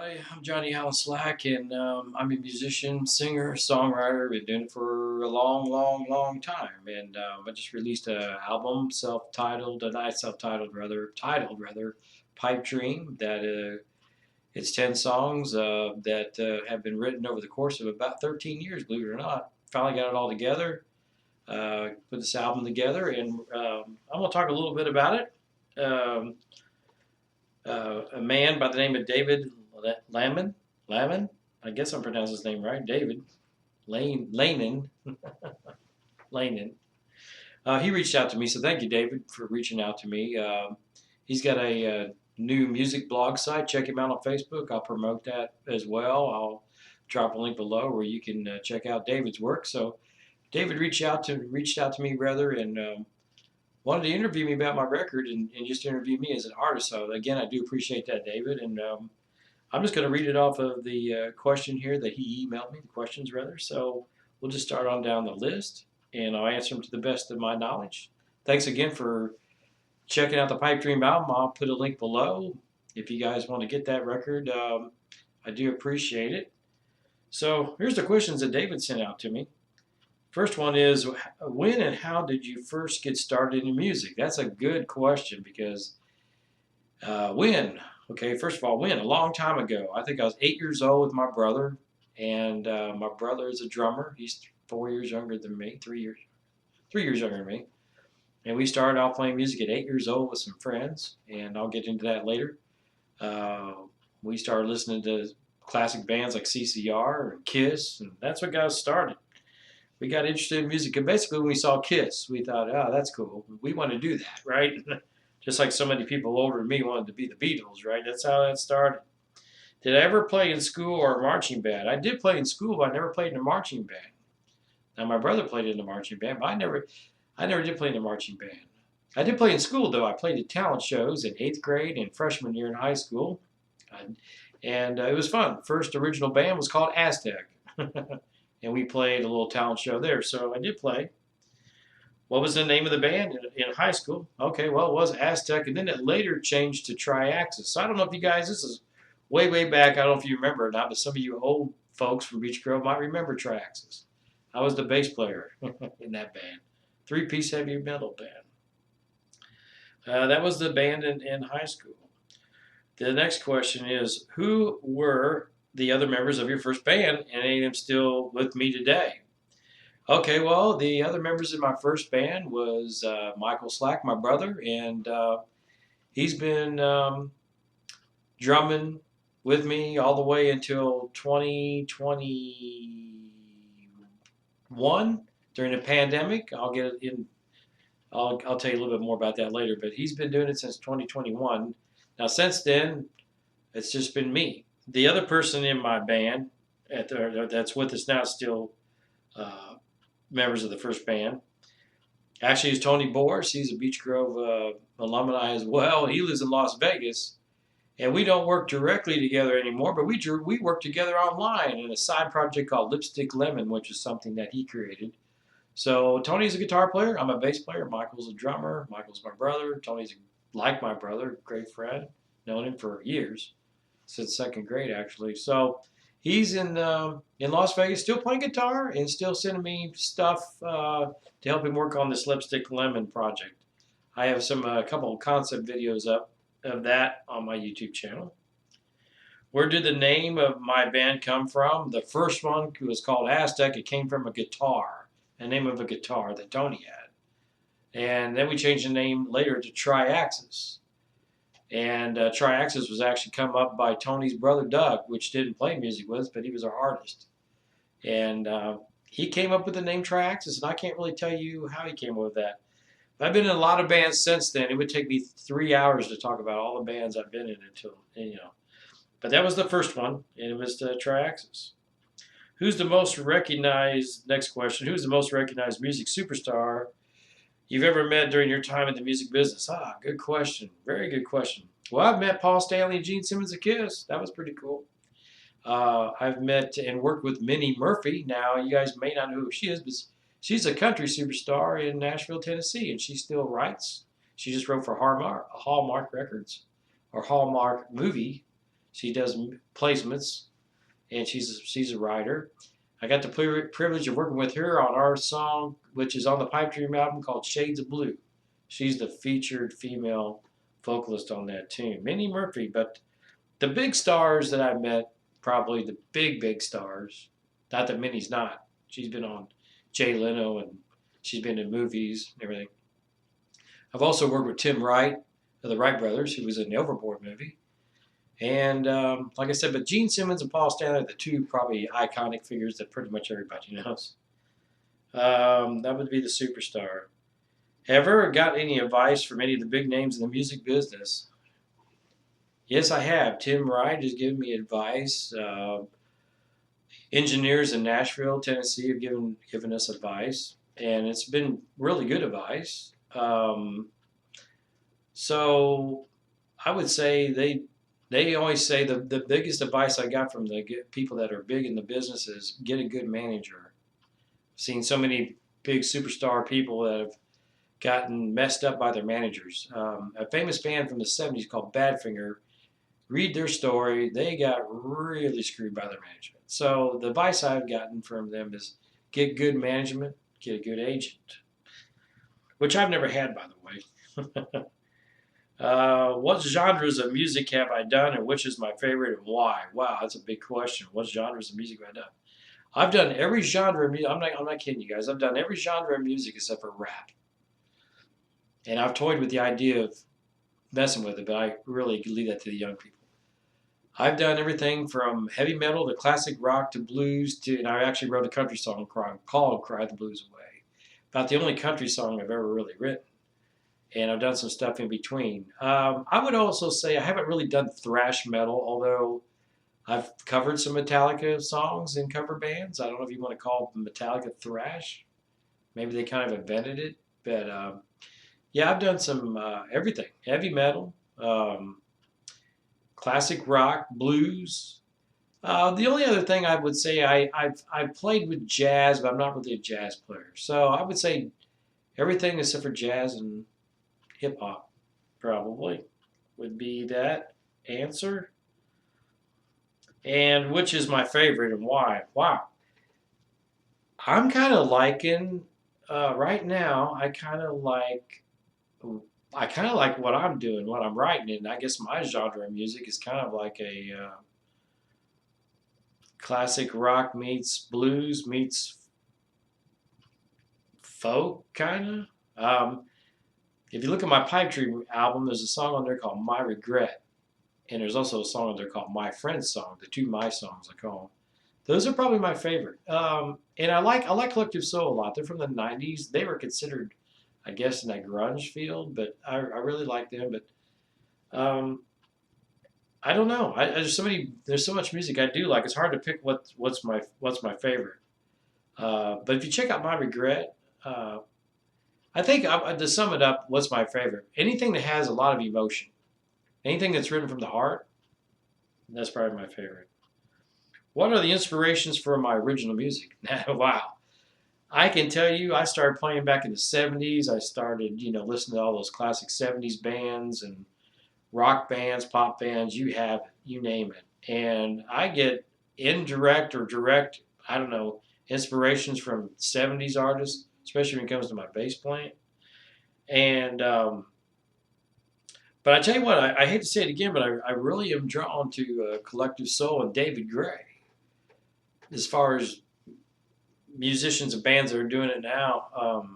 Hi, I'm Johnny House Slack, and I'm a musician, singer, songwriter. Been doing it for a long, long, long time. And I just released an album, not self-titled, titled rather, Pipe Dream. It's 10 songs that have been written over the course of about 13 years, believe it or not. Finally got it all together, put this album together, and I'm going to talk a little bit about it. A man by the name of David Lannan, I guess I'm pronouncing his name right, David Lannan. Lannan. He reached out to me, so thank you, David, for reaching out to me. He's got a new music blog site. Check him out on Facebook. I'll promote that as well. I'll drop a link below where you can check out David's work. So David reached out to me rather, and wanted to interview me about my record and just interview me as an artist. So again, I do appreciate that, David, and I'm just going to read it off of the question here that he emailed me, the questions rather. So we'll just start on down the list and I'll answer them to the best of my knowledge. Thanks again for checking out the Pipe Dream album. I'll put a link below if you guys want to get that record. I do appreciate it. So here's the questions that David sent out to me. First one is, when and how did you first get started in music? That's a good question because when? Okay, first of all, when? A long time ago. I think I was 8 years old with my brother, and my brother is a drummer. He's 4 years younger than me, 3 years younger than me. And we started off playing music at 8 years old with some friends, and I'll get into that later. Uh, we started listening to classic bands like CCR and Kiss, and that's what got us started. We got interested in music, and basically when we saw Kiss, we thought, oh, that's cool. We want to do that, right? Just like so many people older than me wanted to be the Beatles, right? That's how that started. Did I ever play in school or marching band? I did play in school, but I never played in a marching band. Now my brother played in the marching band, but I never did play in a marching band. I did play in school though. I played at talent shows in 8th grade and freshman year in high school, and it was fun. First original band was called Aztec, and we played a little talent show there. So I did play. What was the name of the band in high school? Okay, well, it was Aztec, and then it later changed to Triaxis. So I don't know if you guys, this is way, way back. I don't know if you remember or not, but some of you old folks from Beach Grove might remember Triaxis. I was the bass player in that band, three-piece heavy metal band. That was the band in high school. The next question is, who were the other members of your first band, and any of them still with me today? Okay, well, the other members in my first band was Michael Slack, my brother, and he's been drumming with me all the way until 2021 during the pandemic. I'll get it in. I'll tell you a little bit more about that later. But he's been doing it since 2021. Now, since then, it's just been me. The other person in my band that's with us now still. Members of the first band. Actually, is Tony Boris. He's a Beech Grove alumni as well. He lives in Las Vegas, and we don't work directly together anymore, but we work together online in a side project called Lipstick Lemon, which is something that he created. So Tony's a guitar player. I'm a bass player. Michael's a drummer. Michael's my brother. Tony's like my brother, great friend. Known him for years, since second grade actually. So he's in Las Vegas, still playing guitar and still sending me stuff to help him work on this Lipstick Lemon project. I have a couple of concept videos up of that on my YouTube channel. Where did the name of my band come from? The first one was called Aztec. It came from a guitar, the name of a guitar that Tony had. And then we changed the name later to Triaxis. And Triaxis was actually come up by Tony's brother Doug, which didn't play music with us, but he was our artist. And he came up with the name Triaxis, and I can't really tell you how he came up with that. But I've been in a lot of bands since then. It would take me 3 hours to talk about all the bands I've been in until. But that was the first one, and it was Triaxis. Who's the most recognized? Next question. Who's the most recognized music superstar you've ever met during your time in the music business? Good question. Very good question. Well, I've met Paul Stanley and Gene Simmons of Kiss. That was pretty cool. I've met and worked with Minnie Murphy. Now, you guys may not know who she is, but she's a country superstar in Nashville, Tennessee, and she still writes. She just wrote for Hallmark Records, or Hallmark Movie She does placements, and she's a writer. I got the privilege of working with her on our song, which is on the Pipe Dream album called Shades of Blue. She's the featured female vocalist on that tune. Minnie Murphy, but the big stars that I've met, probably the big stars, not that Minnie's not. She's been on Jay Leno and she's been in movies and everything. I've also worked with Tim Wright of the Wright brothers, who was in the Overboard movie. And like I said, but Gene Simmons and Paul Stanley are the two probably iconic figures that pretty much everybody knows. That would be the superstar. Have you ever got any advice from any of the big names in the music business? Yes, I have. Tim Wright has given me advice. Engineers in Nashville, Tennessee have given us advice, and it's been really good advice. So I would say they always say the biggest advice I got from the people that are big in the business is get a good manager. I've seen so many big superstar people that have gotten messed up by their managers. A famous band from the 70s called Badfinger, read their story. They got really screwed by their management. So the advice I've gotten from them is get good management, get a good agent, which I've never had, by the way. What genres of music have I done, and which is my favorite and why? Wow, that's a big question. What genres of music have I done? I've done every genre of music. I'm not kidding you guys. I've done every genre of music except for rap. And I've toyed with the idea of messing with it, but I really leave that to the young people. I've done everything from heavy metal to classic rock to blues to, and I actually wrote a country song called Cry the Blues Away. About the only country song I've ever really written. And I've done some stuff in between. I would also say I haven't really done thrash metal, although I've covered some Metallica songs in cover bands. I don't know if you want to call Metallica thrash. Maybe they kind of invented it. But yeah, I've done some everything. Heavy metal, classic rock, blues. The only other thing I would say, I've played with jazz, but I'm not really a jazz player. So I would say everything except for jazz and hip hop, probably, would be that answer. And which is my favorite and why? Wow. I'm kind of liking, right now, I kind of like what I'm doing, what I'm writing. And I guess my genre of music is kind of like a classic rock meets blues meets folk, kind of. If you look at my Pipe Dream album, there's a song on there called My Regret. And there's also a song on there called My Friend's Song, the two My songs I call them. Those are probably my favorite. And I like Collective Soul a lot. They're from the 90s. They were considered, I guess, in that grunge field, but I really like them. But I don't know. There's so much music I do like. It's hard to pick what's my favorite. But if you check out My Regret, I think to sum it up, what's my favorite? Anything that has a lot of emotion, anything that's written from the heart, that's probably my favorite. What are the inspirations for my original music? Wow. I can tell you, I started playing back in the 70s. I started, listening to all those classic 70s bands and rock bands, pop bands, you name it. And I get indirect or direct, I don't know, inspirations from 70s artists, especially when it comes to my bass playing. And, but I tell you what, I hate to say it again, but I really am drawn to Collective Soul and David Gray as far as musicians and bands that are doing it now.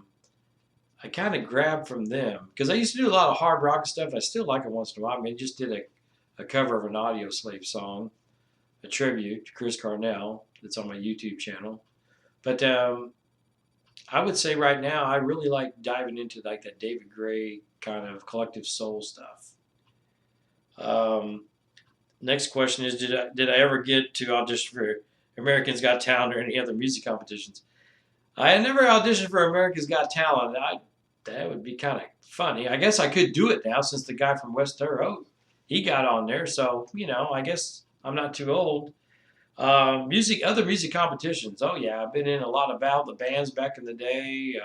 I kind of grabbed from them because I used to do a lot of hard rock stuff. I still like it once in a while. I mean, I just did a cover of an Audio Slave song, a tribute to Chris Cornell that's on my YouTube channel. But I would say right now I really like diving into like that David Gray kind of Collective Soul stuff. Next question is, did I ever get to audition for Americans Got Talent or any other music competitions? I never auditioned for America's Got Talent. That would be kind of funny. I guess I could do it now since the guy from West Terre Haute, he got on there. So, I guess I'm not too old. Other music competitions. Oh, yeah, I've been in a lot of Battle of the Bands back in the day,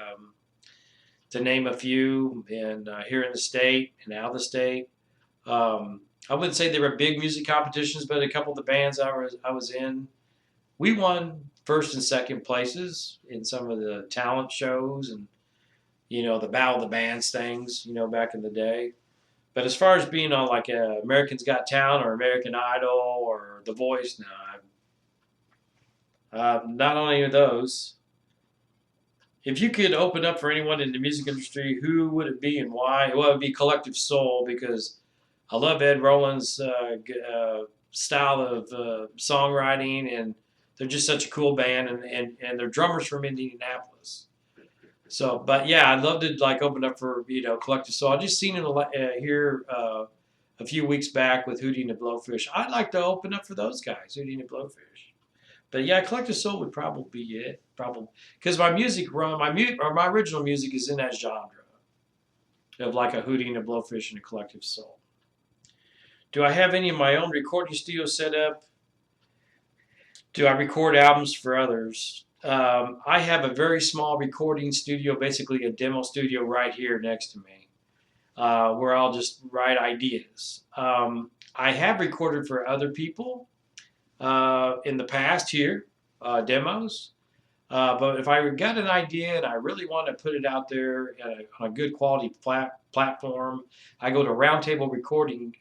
to name a few, and here in the state and out of the state. I wouldn't say they were big music competitions, but a couple of the bands I was in, we won first and second places in some of the talent shows and the Battle of the Bands things, back in the day. But as far as being on like Americans Got Talent or American Idol or The Voice, no, not on any of those. If you could open up for anyone in the music industry, who would it be and why? Well, it would be Collective Soul because I love Ed Roland's style of songwriting, and they're just such a cool band, and they're drummers from Indianapolis. So, but yeah, I'd love to like open up for Collective Soul. I just seen it here a few weeks back with Hootie and the Blowfish. I'd like to open up for those guys, Hootie and the Blowfish. But yeah, Collective Soul would probably be it. Probably because my original music is in that genre of like a Hootie and a Blowfish and a Collective Soul. Do I have any of my own recording studio set up? Do I record albums for others? I have a very small recording studio, basically a demo studio right here next to me, where I'll just write ideas. I have recorded for other people in the past here, demos. But if I got an idea and I really want to put it out there on a good quality platform, I go to Roundtable Recording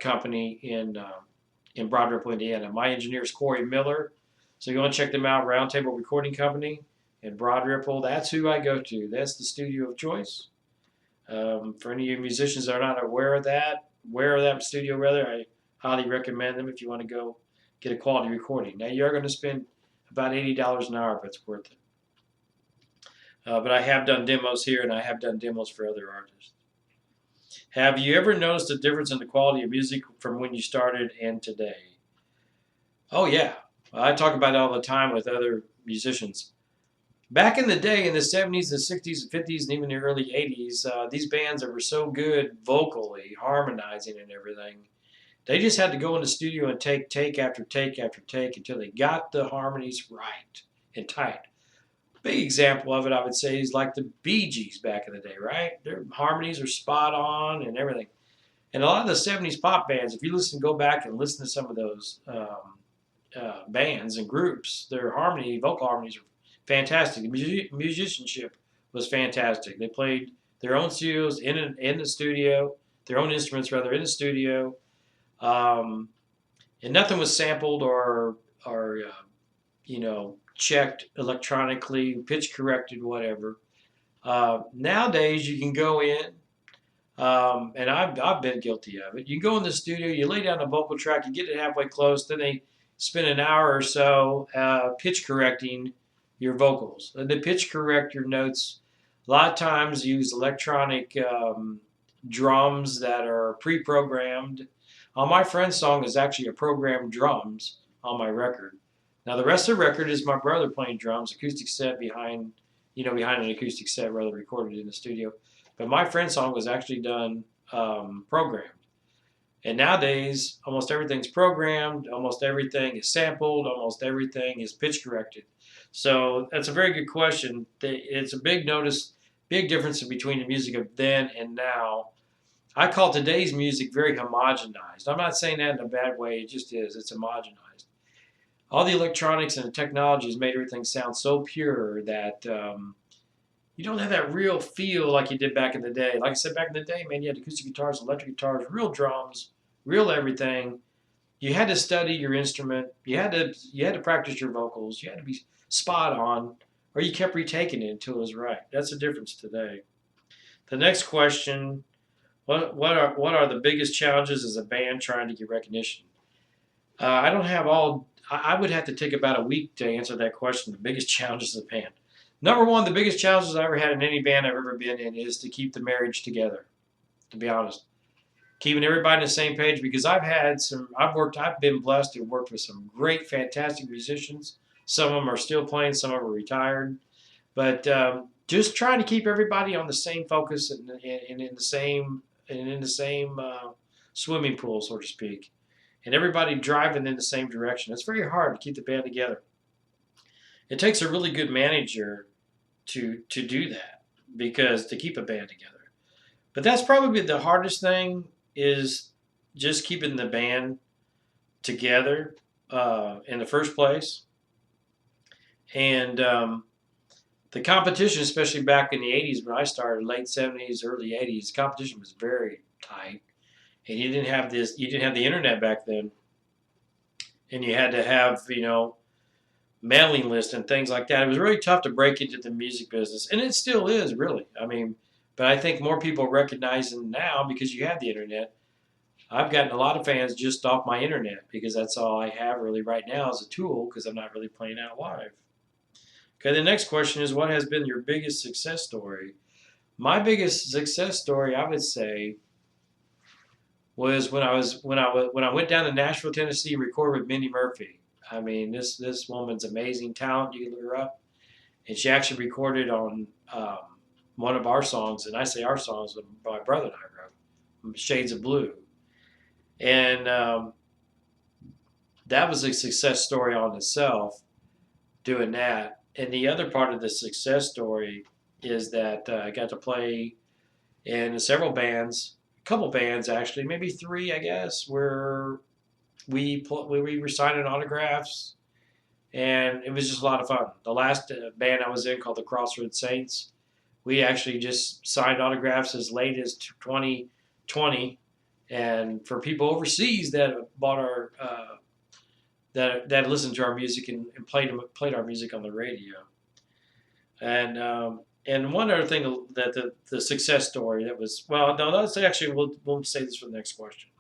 Company in Broad Ripple, Indiana. My engineer is Corey Miller. So you want to check them out, Roundtable Recording Company in Broad Ripple. That's who I go to. That's the studio of choice. For any of you musicians that are not aware of that studio rather, I highly recommend them if you want to go get a quality recording. Now you're going to spend about $80 an hour, but it's worth it. But I have done demos here, and I have done demos for other artists. Have you ever noticed a difference in the quality of music from when you started and today? Oh yeah, I talk about it all the time with other musicians. Back in the day, in the 70s, the 60s, and 50s, and even the early 80s, these bands that were so good vocally, harmonizing and everything, they just had to go in the studio and take after take after take until they got the harmonies right and tight. Big example of it, I would say, is like the Bee Gees back in the day, right? Their harmonies are spot on and everything. And a lot of the 70s pop bands, if you go back and listen to some of those bands and groups, their vocal harmonies are fantastic. The musicianship was fantastic. They played their own studios in the studio, their own instruments rather in the studio, and nothing was sampled or checked electronically, pitch corrected, whatever. Nowadays, you can go in, and I've been guilty of it. You go in the studio, you lay down a vocal track, you get it halfway close, then they spend an hour or so pitch correcting your vocals. And they pitch correct your notes. A lot of times use electronic drums that are pre-programmed. On my friend's song is actually a programmed drums on my record. Now the rest of the record is my brother playing drums, acoustic set behind an acoustic set rather recorded in the studio. But my friend's song was actually done programmed. And nowadays, almost everything's programmed, almost everything is sampled, almost everything is pitch corrected. So that's a very good question. It's a big difference between the music of then and now. I call today's music very homogenized. I'm not saying that in a bad way, it just is. It's homogenized. All the electronics and the technology has made everything sound so pure that you don't have that real feel like you did back in the day. Like I said, back in the day, man, you had acoustic guitars, electric guitars, real drums, real everything. You had to study your instrument. You had to practice your vocals. You had to be spot on, or you kept retaking it until it was right. That's the difference today. The next question: what are the biggest challenges as a band trying to get recognition? I don't have all. I would have to take about a week to answer that question. The biggest challenges of the band. Number one, the biggest challenges I ever had in any band I've ever been in is to keep the marriage together. To be honest, keeping everybody on the same page because I've been blessed to work with some great, fantastic musicians. Some of them are still playing, some of them are retired, but just trying to keep everybody on the same focus and in the same swimming pool, so to speak, and everybody driving in the same direction. It's very hard to keep the band together. It takes a really good manager to do that because to keep a band together. But that's probably the hardest thing is just keeping the band together in the first place. And the competition, especially back in the 80s when I started, late 70s, early 80s, the competition was very tight. And you didn't have the internet back then. And you had to have, mailing list and things like that. It was really tough to break into the music business. And it still is, really. I mean, but I think more people recognize it now because you have the internet. I've gotten a lot of fans just off my internet because that's all I have really right now as a tool because I'm not really playing out live. Okay, the next question is, what has been your biggest success story? My biggest success story, I would say, was when I went down to Nashville, Tennessee, and recorded with Minnie Murphy. I mean, this woman's amazing talent. You can look her up, and she actually recorded on one of our songs, and I say our songs, that my brother and I wrote, "Shades of Blue," and that was a success story on itself. Doing that, and the other part of the success story is that I got to play in several bands, a couple bands actually, maybe three, I guess, where we were signing autographs, and it was just a lot of fun. The last band I was in, called the Crossroads Saints, we actually just signed autographs as late as 2020, and for people overseas that bought our that listened to our music and played our music on the radio. And one other thing that the success story that was, well, no, that's actually, we'll say this for the next question.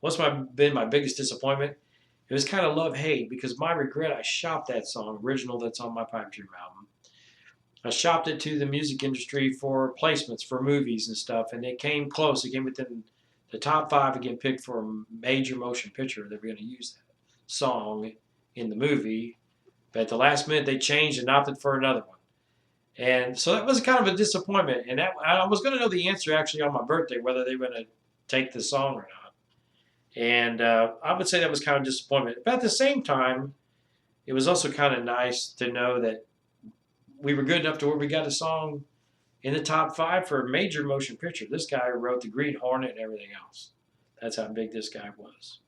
What's been my biggest disappointment? It was kind of love hate because my regret, I shopped that song original that's on my Pipe Dream album. I shopped it to the music industry for placements for movies and stuff, and it came close. It came within the top 5 to get picked for a major motion picture that we're going to use that song in the movie. But at the last minute, they changed and opted for another one. And so that was kind of a disappointment. And I was going to know the answer actually on my birthday, whether they were going to take the song or not. And I would say that was kind of disappointment. But at the same time, it was also kind of nice to know that we were good enough to where we got a song in the top 5 for a major motion picture. This guy wrote the Green Hornet and everything else. That's how big this guy was.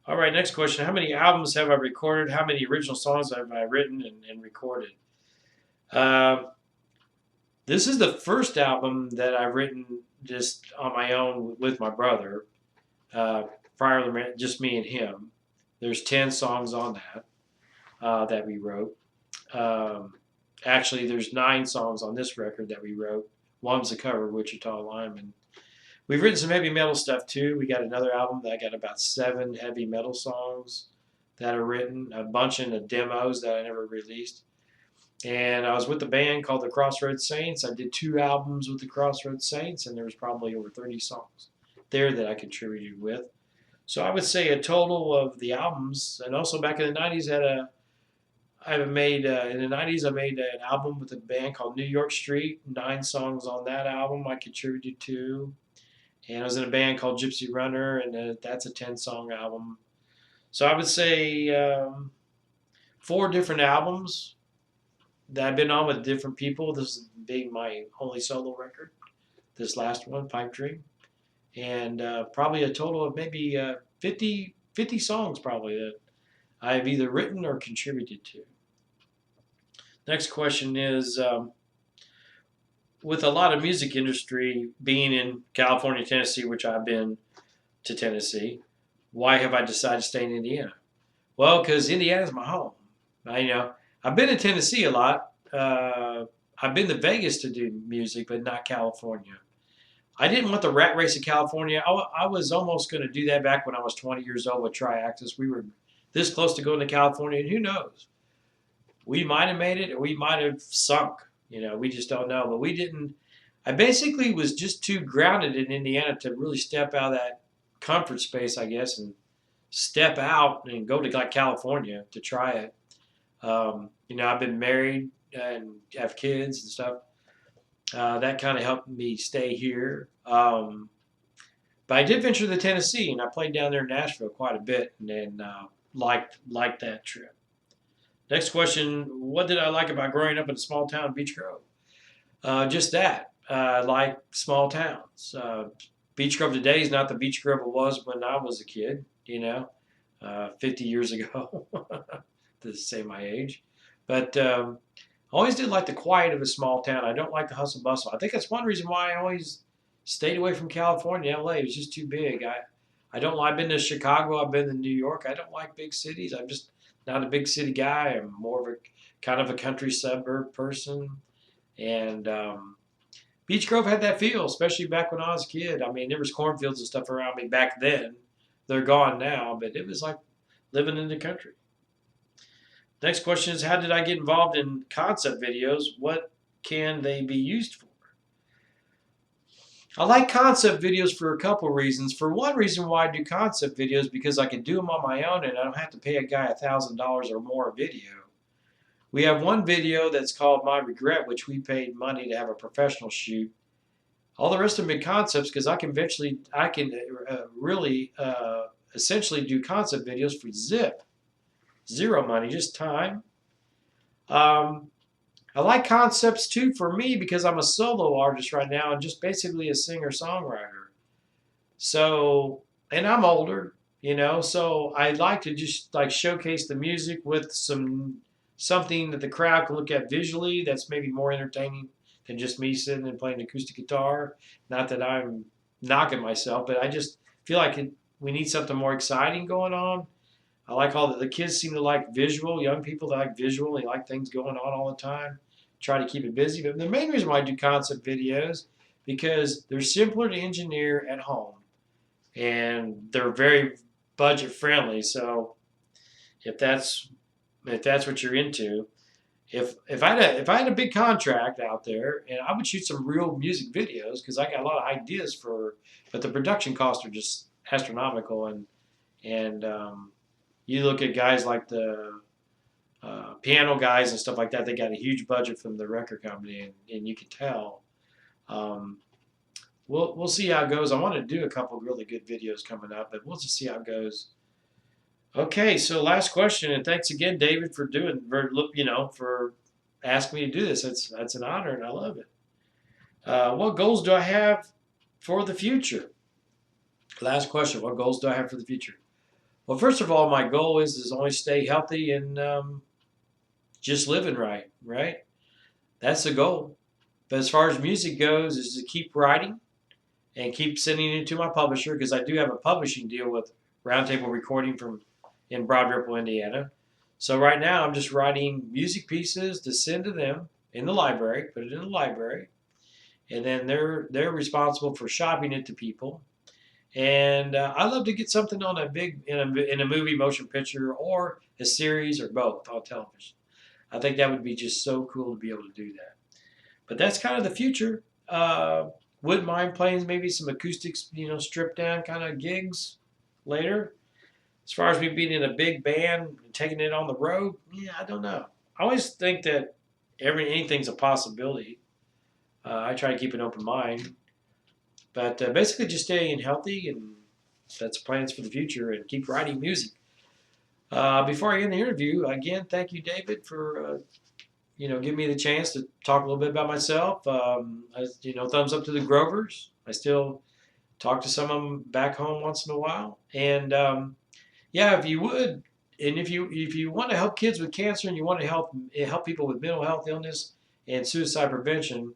All right, next question. How many albums have I recorded? How many original songs have I written and recorded? This is the first album that I've written just on my own with my brother. Prior to just me and him. There's 10 songs on that we wrote. Actually, there's 9 songs on this record that we wrote. One's a cover, Wichita Lineman. We've written some heavy metal stuff too. We got another album that got about 7 heavy metal songs that are written, a bunch in the demos that I never released. And I was with a band called the Crossroads Saints. I did 2 albums with the Crossroads Saints, and there was probably over 30 songs there that I contributed with. So I would say a total of the albums, and also back in the 90s, in the 90s I made an album with a band called New York Street. 9 songs on that album I contributed to. And I was in a band called Gypsy Runner, and that's a 10-song album. So I would say 4 different albums that I've been on with different people. This being my only solo record, this last one, Pipe Dream. And probably a total of maybe 50 songs probably that I've either written or contributed to. Next question is, with a lot of music industry being in California, Tennessee, which I've been to Tennessee, why have I decided to stay in Indiana? Well, because Indiana's my home. I've been in Tennessee a lot. I've been to Vegas to do music, but not California. I didn't want the rat race of California. I was almost going to do that back when I was 20 years old with Triaxis. We were this close to going to California, and who knows? We might have made it, or we might have sunk. We just don't know. But we didn't. I basically was just too grounded in Indiana to really step out of that comfort space, I guess, and step out and go to like California to try it. I've been married and have kids and stuff. That kind of helped me stay here. But I did venture to Tennessee, and I played down there in Nashville quite a bit, and liked that trip. Next question: what did I like about growing up in a small town, Beech Grove? Just that. I like small towns. Beech Grove today is not the Beech Grove it was when I was a kid, 50 years ago, to say my age. But I always did like the quiet of a small town. I don't like the hustle bustle. I think that's one reason why I always stayed away from California. LA it was just too big. I don't. I've been to Chicago. I've been to New York. I don't like big cities. I'm just not a big city guy. I'm more of a kind of a country suburb person. And Beech Grove had that feel, especially back when I was a kid. I mean, there was cornfields and stuff around me back then. They're gone now, but it was like living in the country. Next question is, how did I get involved in concept videos? What can they be used for? I like concept videos for a couple reasons. For one reason why I do concept videos, because I can do them on my own and I don't have to pay a guy $1,000 or more a video. We have one video that's called My Regret, which we paid money to have a professional shoot. All the rest of them are concepts because I can really essentially do concept videos for zero money, just time. I like concepts too for me because I'm a solo artist right now and just basically a singer-songwriter. So, and I'm older, so I like to just like showcase the music with something that the crowd can look at visually that's maybe more entertaining than just me sitting and playing acoustic guitar. Not that I'm knocking myself, but I just feel like we need something more exciting going on. I like all the kids seem to like visual. Young people that like visual, they like things going on all the time. Try to keep it busy. But the main reason why I do concept videos because they're simpler to engineer at home, and they're very budget friendly. So if that's what you're into, if I had a big contract out there, and I would shoot some real music videos because I got a lot of ideas but the production costs are just astronomical, and you look at guys like the piano guys and stuff like that. They got a huge budget from the record company, and you can tell. We'll see how it goes. I want to do a couple of really good videos coming up, but we'll just see how it goes. Okay, so last question, and thanks again, David, for for asking me to do this. That's an honor, and I love it. What goals do I have for the future? Last question. What goals do I have for the future? Well, first of all, my goal is only stay healthy and just living right? That's the goal. But as far as music goes, is to keep writing and keep sending it to my publisher because I do have a publishing deal with Roundtable Recording in Broad Ripple, Indiana. So right now I'm just writing music pieces to send to them in the library, put it in the library, and then they're responsible for shopping it to people. And I love to get something on in a movie, motion picture, or a series, or both on television. I think that would be just so cool to be able to do that. But that's kind of the future. Wouldn't mind playing maybe some acoustics, stripped down kind of gigs later. As far as me being in a big band and taking it on the road, yeah, I don't know. I always think that anything's a possibility. I try to keep an open mind. But basically just staying healthy, and that's plans for the future, and keep writing music. Before I end the interview, again, thank you, David, for giving me the chance to talk a little bit about myself. Thumbs up to the Grovers. I still talk to some of them back home once in a while. And if you would, and if you want to help kids with cancer and you want to help people with mental health illness and suicide prevention,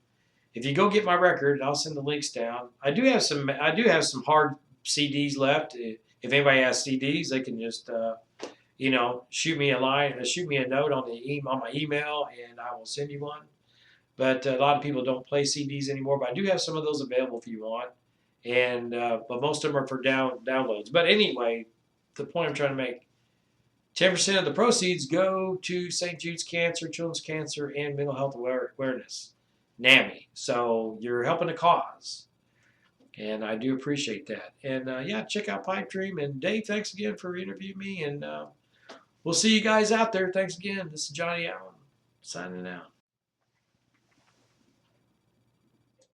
if you go get my record, and I'll send the links down. I do have some hard CDs left. If anybody has CDs, they can just shoot me a note on my email, and I will send you one. But a lot of people don't play CDs anymore. But I do have some of those available if you want, and but most of them are for downloads. But anyway, the point I'm trying to make: 10% of the proceeds go to St. Jude's Cancer, Children's Cancer, and Mental Health Awareness. NAMI. So you're helping a cause, and I do appreciate that. And check out Pipe Dream. And Dave, thanks again for interviewing me, and we'll see you guys out there. Thanks again. This is Johnny Allen signing out.